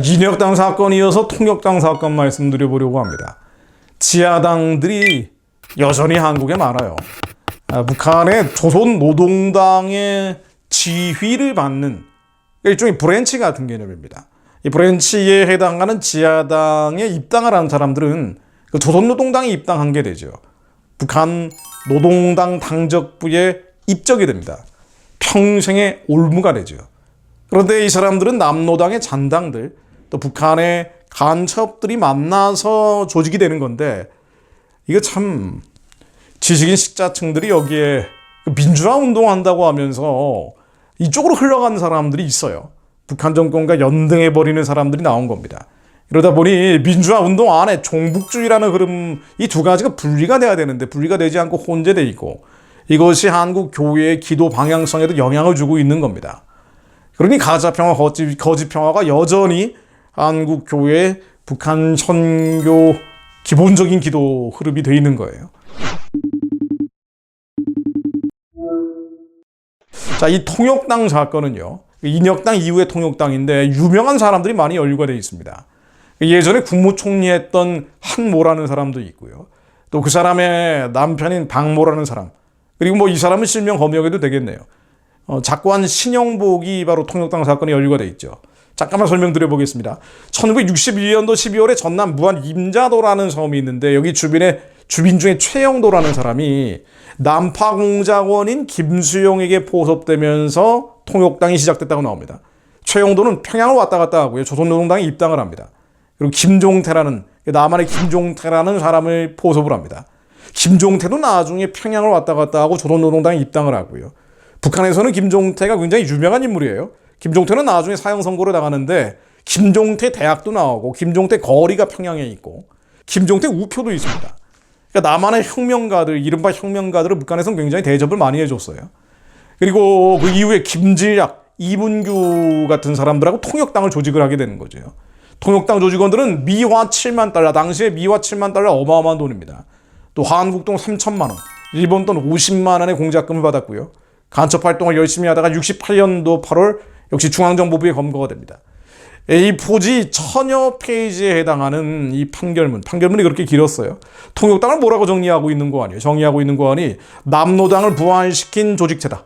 인혁당 사건이 어서 통역당 사건 말씀드려보려고 합니다. 지하당들이 여전히 한국에 많아요. 북한의 조선노동당의 지휘를 받는 일종의 브랜치 같은 개념입니다. 이 브랜치에 해당하는 지하당에 입당을 한 사람들은 그 조선노동당에 입당한 게 되죠. 북한 노동당 당적부에 입적이 됩니다. 평생의 올무가 되죠. 그런데 이 사람들은 남노당의 잔당들, 또 북한의 간첩들이 만나서 조직이 되는 건데, 이거 참 지식인 식자층들이 여기에 민주화 운동한다고 하면서 이쪽으로 흘러가는 사람들이 있어요. 북한 정권과 연등해버리는 사람들이 나온 겁니다. 이러다 보니 민주화 운동 안에 종북주의라는 흐름, 이 두 가지가 분리가 돼야 되는데 분리가 되지 않고 혼재돼 있고, 이것이 한국 교회의 기도 방향성에도 영향을 주고 있는 겁니다. 그러니 가짜평화, 거짓평화가 여전히 한국 교회의 북한 선교 기본적인 기도 흐름이 돼 있는 거예요. 자, 이 통역당 사건은요, 인혁당 이후의 통역당인데 유명한 사람들이 많이 연루가 되어 있습니다. 예전에 국무총리했던 한모라는 사람도 있고요. 또 그 사람의 남편인 박모라는 사람, 그리고 뭐 이 사람은 실명 검역해도 되겠네요. 작관 신영복이 바로 통역당 사건에 연루가 돼 있죠. 잠깐만 설명드려 보겠습니다. 1961년도 12월에 전남 무안 임자도라는 섬이 있는데, 여기 주민 중에 최영도라는 사람이 남파공작원인 김수용에게 포섭되면서 통역당이 시작됐다고 나옵니다. 최영도는 평양을 왔다 갔다 하고요. 조선노동당에 입당을 합니다. 그리고 김종태라는, 남한의 김종태라는 사람을 포섭을 합니다. 김종태도 나중에 평양을 왔다 갔다 하고 조선노동당에 입당을 하고요. 북한에서는 김종태가 굉장히 유명한 인물이에요. 김종태는 나중에 사형 선고를 나가는데 김종태 대학도 나오고 김종태 거리가 평양에 있고 김종태 우표도 있습니다. 그러니까 남한의 혁명가들, 이른바 혁명가들을 북한에서는 굉장히 대접을 많이 해줬어요. 그리고 그 이후에 김질약, 이문규 같은 사람들하고 통역당을 조직을 하게 되는 거죠. 통역당 조직원들은 미화 7만 달러, 당시에 미화 7만 달러 어마어마한 돈입니다. 또 한국돈 3천만 원, 일본 돈 50만 원의 공작금을 받았고요. 간첩 활동을 열심히 하다가 68년도 8월 역시 중앙정보부에 검거가 됩니다. A4지 1000여 페이지에 해당하는 이 판결문이 그렇게 길었어요. 통역당을 뭐라고 정의하고 있는 거 아니에요? 정의하고 있는 거 아니, 남노당을 부활시킨 조직체다.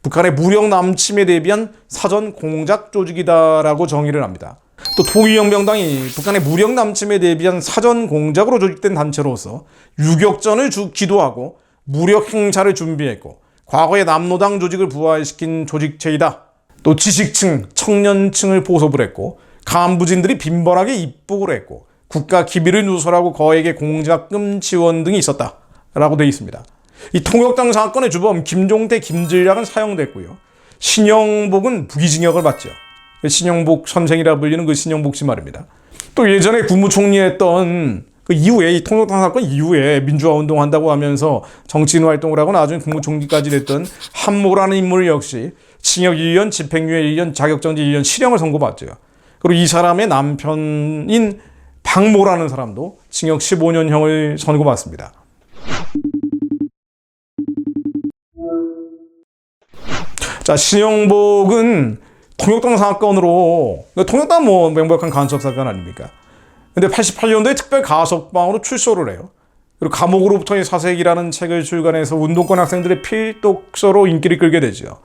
북한의 무력 남침에 대비한 사전 공작 조직이다라고 정의를 합니다. 또 통일혁명당이 북한의 무력 남침에 대비한 사전 공작으로 조직된 단체로서 유격전을 기도하고 무력 행사를 준비했고, 과거의 남노당 조직을 부활시킨 조직체이다. 또 지식층, 청년층을 포섭을 했고, 간부진들이 빈번하게 입북을 했고, 국가 기밀을 누설하고 거액의 공작금 지원 등이 있었다라고 되어 있습니다. 이 통역당 사건의 주범 김종태, 김질약은 사형됐고요. 신영복은 무기징역을 받죠. 신영복 선생이라 불리는 그 신영복 씨 말입니다. 또 예전에 국무총리했던 그 이후에, 이 통역당 사건 이후에 민주화 운동한다고 하면서 정치인 활동을 하고 나중에 국무총리까지 됐던 한모라는 인물 역시 징역 1년, 집행유예 1년, 자격정지 1년, 실형을 선고받죠. 그리고 이 사람의 남편인 박모라는 사람도 징역 15년형을 선고받습니다. 자, 신영복은 통역당 사건으로, 통역당 뭐 명백한 간첩 사건 아닙니까? 근데 88년도에 특별 가석방으로 출소를 해요. 그리고 감옥으로부터의 사색이라는 책을 출간해서 운동권 학생들의 필독서로 인기를 끌게 되죠.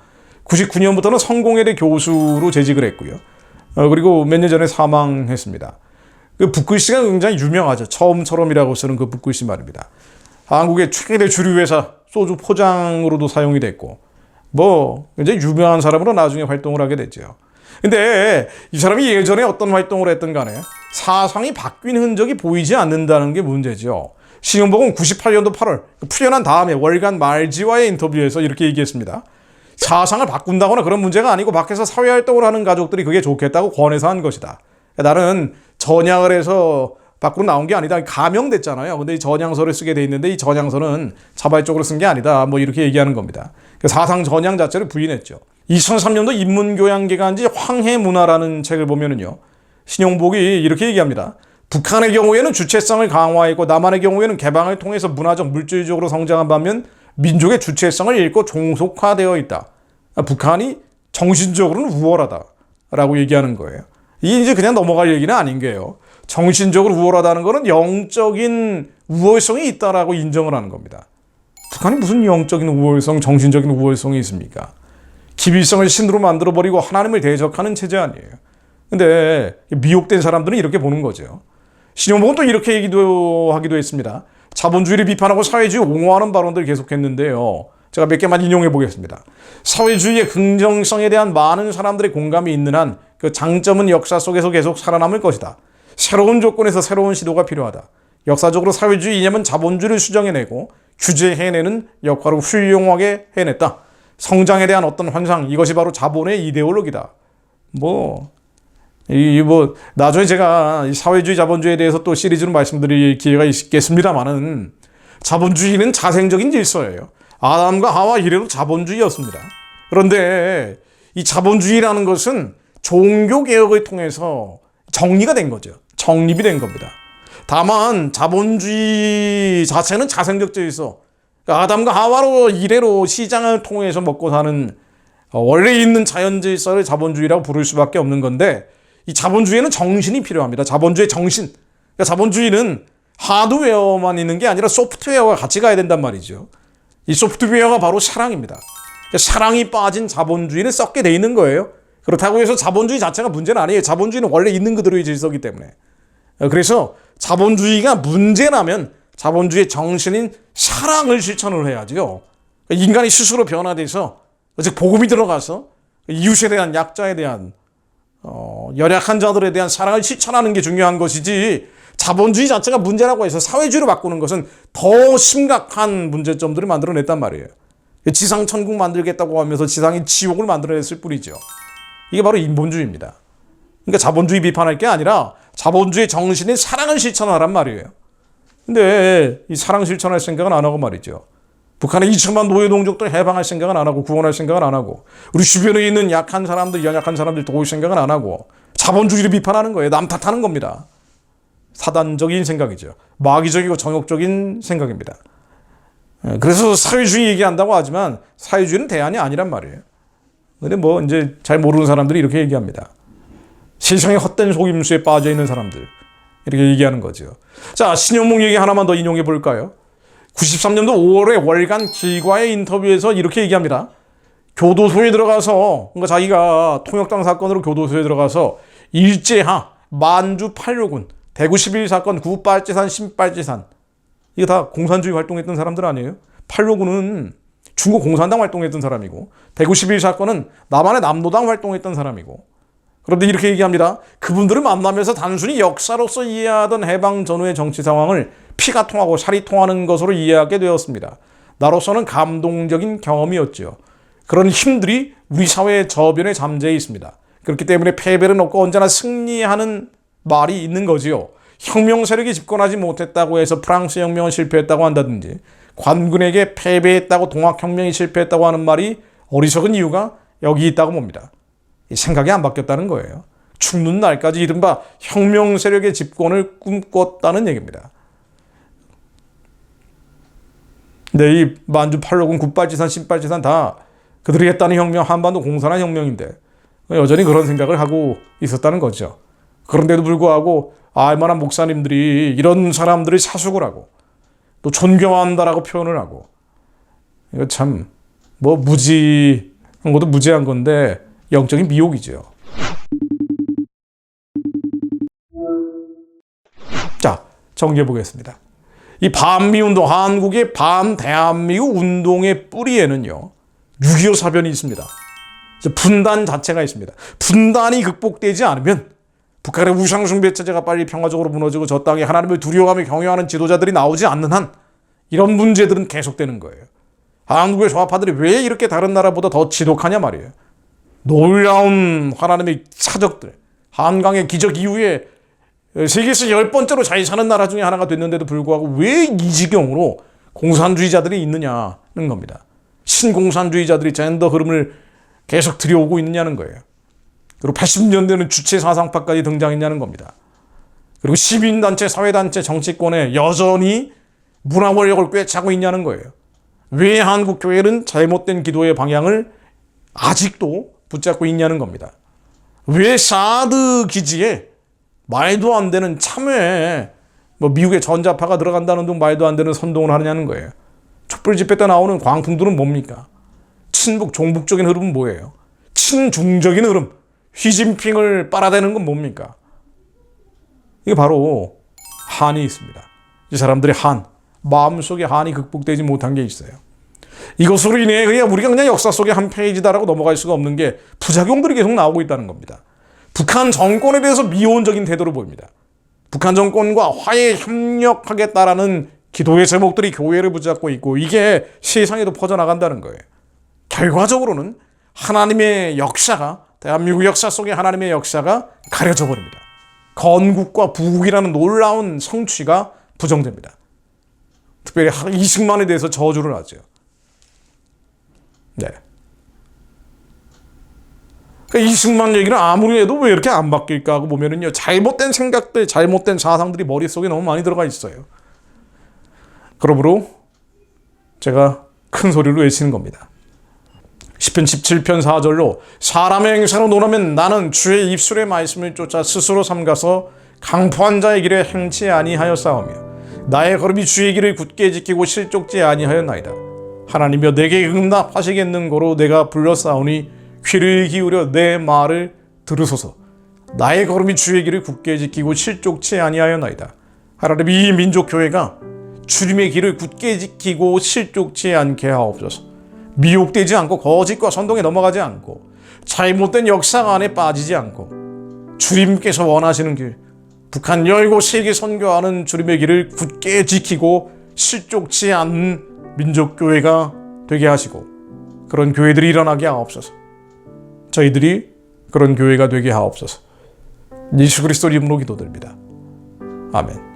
99년부터는 성공회대 교수로 재직을 했고요. 그리고 몇 년 전에 사망했습니다. 그 붓글씨가 굉장히 유명하죠. 처음처럼이라고 쓰는 그 붓글씨 말입니다. 한국의 최대 주류회사 소주 포장으로도 사용이 됐고, 뭐 굉장히 유명한 사람으로 나중에 활동을 하게 됐죠. 근데 이 사람이 예전에 어떤 활동을 했든 간에 사상이 바뀐 흔적이 보이지 않는다는 게 문제죠. 신영복은 98년도 8월 풀려난 다음에 월간 말지와의 인터뷰에서 이렇게 얘기했습니다. 사상을 바꾼다거나 그런 문제가 아니고 밖에서 사회활동을 하는 가족들이 그게 좋겠다고 권해서 한 것이다. 나는 전향을 해서 밖으로 나온 게 아니다. 가명됐잖아요. 근데 이 전향서를 쓰게 돼 있는데 이 전향서는 자발적으로 쓴 게 아니다. 뭐 이렇게 얘기하는 겁니다. 사상 전향 자체를 부인했죠. 2003년도 인문교양기관지 황해문화라는 책을 보면은요, 신영복이 이렇게 얘기합니다. 북한의 경우에는 주체성을 강화했고 남한의 경우에는 개방을 통해서 문화적, 물질적으로 성장한 반면 민족의 주체성을 잃고 종속화되어 있다. 북한이 정신적으로는 우월하다라고 얘기하는 거예요. 이게 이제 그냥 넘어갈 얘기는 아닌 게요. 정신적으로 우월하다는 것은 영적인 우월성이 있다라고 인정을 하는 겁니다. 북한이 무슨 영적인 우월성, 정신적인 우월성이 있습니까? 기빌성을 신으로 만들어버리고 하나님을 대적하는 체제 아니에요. 근데 미혹된 사람들은 이렇게 보는 거죠. 신용복은 또 이렇게 하기도 했습니다. 자본주의를 비판하고 사회주의 옹호하는 발언들을 계속했는데요. 제가 몇 개만 인용해 보겠습니다. 사회주의의 긍정성에 대한 많은 사람들의 공감이 있는 한 그 장점은 역사 속에서 계속 살아남을 것이다. 새로운 조건에서 새로운 시도가 필요하다. 역사적으로 사회주의 이념은 자본주의를 수정해내고 규제해내는 역할을 훌륭하게 해냈다. 성장에 대한 어떤 환상, 이것이 바로 자본의 이데올로기다. 나중에 제가 사회주의, 자본주의에 대해서 또 시리즈로 말씀드릴 기회가 있겠습니다만은 자본주의는 자생적인 질서예요. 아담과 하와 이래로 자본주의였습니다. 그런데 이 자본주의라는 것은 종교개혁을 통해서 정리가 된 거죠. 정립이 된 겁니다. 다만 자본주의 자체는 자생적 질서, 그러니까 아담과 하와로 이래로 시장을 통해서 먹고 사는 원래 있는 자연 질서를 자본주의라고 부를 수밖에 없는 건데, 이 자본주의에는 정신이 필요합니다. 자본주의 정신. 그러니까 자본주의는 하드웨어만 있는 게 아니라 소프트웨어가 같이 가야 된단 말이죠. 이 소프트웨어가 바로 사랑입니다. 그러니까 사랑이 빠진 자본주의는 썩게 돼 있는 거예요. 그렇다고 해서 자본주의 자체가 문제는 아니에요. 자본주의는 원래 있는 그대로의 질서이기 때문에. 그래서 자본주의가 문제라면 자본주의의 정신인 사랑을 실천을 해야죠. 인간이 스스로 변화돼서, 즉 복음이 들어가서 이웃에 대한, 약자에 대한, 열약한 자들에 대한 사랑을 실천하는 게 중요한 것이지, 자본주의 자체가 문제라고 해서 사회주의로 바꾸는 것은 더 심각한 문제점들을 만들어냈단 말이에요. 지상 천국 만들겠다고 하면서 지상이 지옥을 만들어냈을 뿐이죠. 이게 바로 인본주의입니다. 그러니까 자본주의 비판할 게 아니라 자본주의 정신인 사랑을 실천하란 말이에요. 근데 이 사랑 실천할 생각은 안 하고 말이죠. 북한의 2천만 노예농족들 해방할 생각은 안 하고, 구원할 생각은 안 하고, 우리 주변에 있는 약한 사람들, 연약한 사람들 도울 생각은 안 하고, 자본주의를 비판하는 거예요. 남 탓하는 겁니다. 사단적인 생각이죠. 마귀적이고 정욕적인 생각입니다. 그래서 사회주의 얘기한다고 하지만 사회주의는 대안이 아니란 말이에요. 근데 이제 잘 모르는 사람들이 이렇게 얘기합니다. 세상에 헛된 속임수에 빠져 있는 사람들, 이렇게 얘기하는 거죠. 자, 신현목 얘기 하나만 더 인용해 볼까요? 93년도 5월에 월간 길과의 인터뷰에서 이렇게 얘기합니다. 교도소에 들어가서, 그러니까 자기가 통역당 사건으로 교도소에 들어가서 일제하, 만주 8.6군, 대구 11 사건, 구빨지산, 신빨지산, 이거 다 공산주의 활동했던 사람들 아니에요? 8.6군은 중국 공산당 활동했던 사람이고, 대구 11 사건은 남한의 남노당 활동했던 사람이고, 그런데 이렇게 얘기합니다. 그분들을 만나면서 단순히 역사로서 이해하던 해방 전후의 정치 상황을 피가 통하고 살이 통하는 것으로 이해하게 되었습니다. 나로서는 감동적인 경험이었죠. 그런 힘들이 우리 사회의 저변에 잠재해 있습니다. 그렇기 때문에 패배는 없고 언제나 승리하는 말이 있는 거지요. 혁명 세력이 집권하지 못했다고 해서 프랑스 혁명은 실패했다고 한다든지, 관군에게 패배했다고 동학혁명이 실패했다고 하는 말이 어리석은 이유가 여기 있다고 봅니다. 생각이 안 바뀌었다는 거예요. 죽는 날까지 이른바 혁명 세력의 집권을 꿈꿨다는 얘기입니다. 근데 이 만주 8.6군, 구빨지산, 신빨지산 다 그들이 했다는 혁명, 한반도 공산화 혁명인데 여전히 그런 생각을 하고 있었다는 거죠. 그런데도 불구하고 알만한 목사님들이 이런 사람들을 사숙을 하고 또 존경한다라고 표현을 하고, 이거 참 무지한 것도 무지한 건데 영적인 미혹이죠. 자, 정리해 보겠습니다. 이 반미운동, 한국의 반대한미국 운동의 뿌리에는요, 6.25 사변이 있습니다. 분단 자체가 있습니다. 분단이 극복되지 않으면 북한의 우상숭배 체제가 빨리 평화적으로 무너지고 저 땅에 하나님을 두려워하며 경외하는 지도자들이 나오지 않는 한 이런 문제들은 계속되는 거예요. 한국의 좌파들이 왜 이렇게 다른 나라보다 더 지독하냐 말이에요. 놀라운 하나님의 사적들, 한강의 기적 이후에 세계에서 10번째로 잘 사는 나라 중에 하나가 됐는데도 불구하고 왜 이 지경으로 공산주의자들이 있느냐는 겁니다. 신공산주의자들이 젠더 흐름을 계속 들여오고 있느냐는 거예요. 그리고 80년대는 주체 사상파까지 등장했냐는 겁니다. 그리고 시민단체, 사회단체, 정치권에 여전히 문화 권력을 꿰차고 있냐는 거예요. 왜 한국 교회는 잘못된 기도의 방향을 아직도 붙잡고 있냐는 겁니다. 왜 사드 기지에 말도 안 되는 참외 미국의 전자파가 들어간다는 등 말도 안 되는 선동을 하느냐는 거예요. 촛불 집회 때 나오는 광풍들은 뭡니까? 친북 종북적인 흐름은 뭐예요? 친중적인 흐름, 휘진핑을 빨아대는 건 뭡니까? 이게 바로 한이 있습니다. 이 사람들의 마음속에 한이 극복되지 못한 게 있어요. 이것으로 인해 우리가 그냥 역사 속의 한 페이지다라고 넘어갈 수가 없는 게 부작용들이 계속 나오고 있다는 겁니다. 북한 정권에 대해서 미온적인 태도를 보입니다. 북한 정권과 화해 협력하겠다라는 기도의 제목들이 교회를 붙잡고 있고 이게 세상에도 퍼져나간다는 거예요. 결과적으로는 하나님의 역사가, 대한민국 역사 속의 하나님의 역사가 가려져 버립니다. 건국과 부국이라는 놀라운 성취가 부정됩니다. 특별히 이승만에 대해서 저주를 하죠. 네. 그러니까 이승만 얘기는 아무리 해도 왜 이렇게 안 바뀔까 하고 보면은요, 잘못된 생각들, 잘못된 사상들이 머릿속에 너무 많이 들어가 있어요. 그러므로 제가 큰 소리로 외치는 겁니다. 시편 17편 4절로 사람의 행사로 논하면 나는 주의 입술의 말씀을 쫓아 스스로 삼가서 강포한 자의 길에 행치 아니하였사오며 나의 걸음이 주의 길을 굳게 지키고 실족지 아니하였나이다. 하나님이여 내게 응답하시겠는고로 내가 불렀사오니 귀를 기울여 내 말을 들으소서. 나의 걸음이 주의 길을 굳게 지키고 실족치 아니하였나이다. 하나님 이 민족교회가 주님의 길을 굳게 지키고 실족치 않게 하옵소서. 미혹되지 않고 거짓과 선동에 넘어가지 않고 잘못된 역사 안에 빠지지 않고 주님께서 원하시는 길, 북한 열고 세계 선교하는 주님의 길을 굳게 지키고 실족치 않는 민족교회가 되게 하시고 그런 교회들이 일어나게 하옵소서. 저희들이 그런 교회가 되게 하옵소서. 예수 그리스도 이름으로 기도드립니다. 아멘.